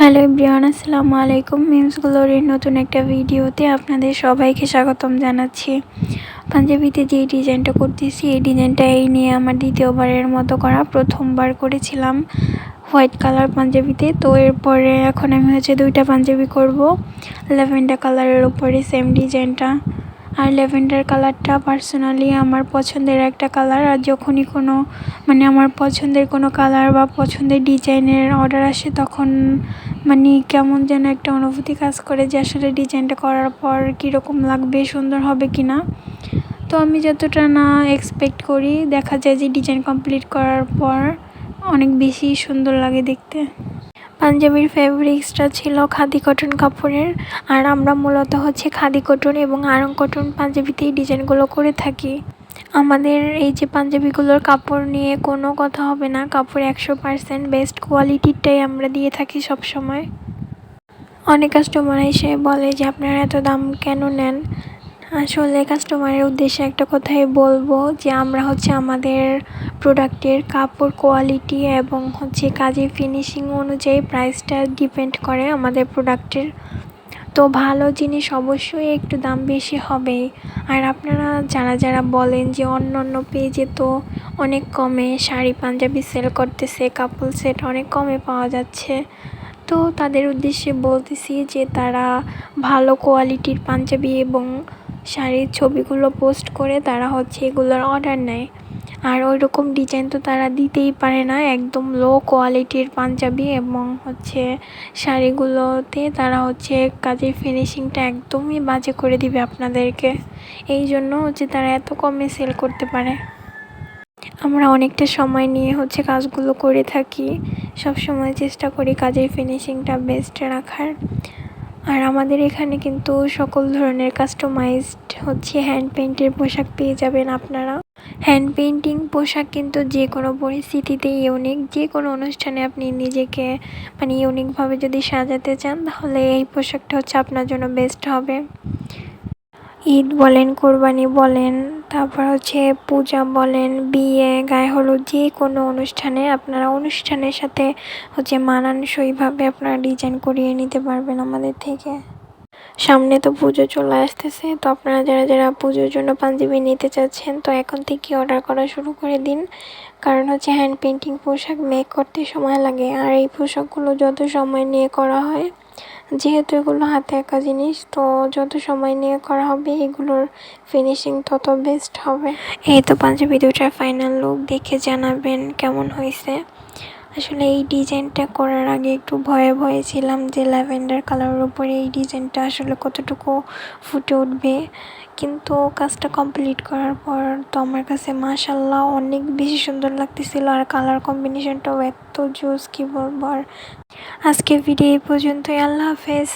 Hello everyone, আসসালামু আলাইকুম। Memes গ্লোরির নতুন একটা ভিডিওতে আপনাদের সবাইকে স্বাগতম জানাচ্ছি। পাঞ্জাবিতে যে ডিজাইনটা করতেছি এই ডিজাইনটা নিয়ে আমার দ্বিতীয়বারের মতো করা। প্রথমবার করেছিলাম হোয়াইট কালার পাঞ্জাবিতে, তো এরপরে এখন আমি দুইটা পাঞ্জাবি করব ল্যাভেন্ডার কালারের উপরে সেম ডিজাইনটা। আর ল্যাভেন্ডার কালারটা পার্সোনালি আমার পছন্দের একটা কালার। আর যখনই কোনো আমার পছন্দের কোনো কালার বা পছন্দের ডিজাইনের অর্ডার আসে তখন কেমন যেন একটা অনুভূতি কাজ করে যে আসলে ডিজাইনটা করার পর কীরকম লাগবে, সুন্দর হবে কি না। তো আমি যতটা না এক্সপেক্ট করি দেখা যায় যে ডিজাইন কমপ্লিট করার পর অনেক বেশি সুন্দর লাগে দেখতে। পাঞ্জাবির ফেব্রিক্সটা ছিল খাদি কটন কাপড়ের। আর আমরা মূলত খাদি কটন এবং আড়ং কটন পাঞ্জাবিতেই ডিজাইনগুলো করে থাকি। আমাদের এই যে পাঞ্জাবিগুলোর কাপড় নিয়ে কোনো কথা হবে না, কাপড় 100% বেস্ট কোয়ালিটিরটাই আমরা দিয়ে থাকি সব সময়। অনেক কাস্টমার এসে বলে যে আপনারা এত দাম কেন নেন। আসলে কাস্টমারের উদ্দেশ্যে একটা কথাই বলবো যে আমরা আমাদের প্রোডাক্টের কাপড় কোয়ালিটি এবং কাজের ফিনিশিং অনুযায়ী প্রাইসটা ডিপেন্ড করে আমাদের প্রোডাক্টের। তো ভালো জিনিস অবশ্যই একটু দাম বেশি হবেই। আর আপনারা যারা বলেন যে অন্য পেজে তো অনেক কমে শাড়ি পাঞ্জাবি সেল করতেছে, কাপল সেট অনেক কমে পাওয়া যাচ্ছে, তো তাদের উদ্দেশ্যে বলতেছি যে তারা ভালো কোয়ালিটির পাঞ্জাবি এবং শাড়ির ছবিগুলো পোস্ট করে তারা এগুলোর অর্ডার নেয়। আর ওই রকম ডিজাইন তো তারা দিতেই পারে না, একদম লো কোয়ালিটির পাঞ্জাবি এবং শাড়িগুলোতে তারা কাজের ফিনিশিংটা একদমই বাজে করে দিবে আপনাদেরকে। এই জন্য তারা এত কমে সেল করতে পারে। আমরা অনেকটা সময় নিয়ে কাজগুলো করে থাকি, সব সময় চেষ্টা করি কাজের ফিনিশিংটা বেস্ট রাখার। আর আমাদের এখানে কিন্তু সকল ধরনের কাস্টমাইজড হ্যান্ড পেইন্টের পোশাক পেয়ে যাবেন আপনারা। হ্যান্ড পেইন্টিং পোশাক কিন্তু যে কোনো পরিস্থিতিতে ইউনিক, যে কোনো অনুষ্ঠানে আপনি নিজেকে ইউনিকভাবে যদি সাজাতে চান তাহলে এই পোশাকটা আপনার জন্য বেস্ট হবে। ঈদ বলেন, কোরবানি বলেন, তারপর পূজা বলেন, বিয়ে, গায়ে হলুদ, যে কোনো অনুষ্ঠানে আপনারা অনুষ্ঠানের সাথে মানানসইভাবে আপনারা ডিজাইন করিয়ে নিতে পারবেন আমাদের থেকে। সামনে তো পুজো চলে আসতেছে, তো আপনারা যারা পুজোর জন্য পাঞ্জাবি নিতে চাচ্ছেন তো এখন থেকে অর্ডার করা শুরু করে দিন। কারণ হ্যান্ড পেইন্টিং পোশাক মেক করতে সময় লাগে, আর এই পোশাকগুলো যত সময় নিয়ে করা হয়, যেহেতু এগুলো হাতে আঁকা জিনিস, তো যত সময় নিয়ে করা হবে এগুলোর ফিনিশিং তত বেস্ট হবে। এই তো পাঞ্জাবি দুটার ফাইনাল লুক, দেখে জানাবেন কেমন হয়েছে। আসলে এই ডিজাইনটা করার আগে একটু ভয়ে ছিলাম যে ল্যাভেন্ডার কালারের উপরে এই ডিজাইনটা আসলে কতটুকু ফুটে উঠবে, কিন্তু কাজটা কমপ্লিট করার পর তো আমার কাছে মাশাআল্লাহ অনেক বেশি সুন্দর লাগতেছিল। আর কালার কম্বিনেশনটাও এত জোস কি বলবো। আর আজকের ভিডিও এই পর্যন্তই। আল্লাহ হাফেজ।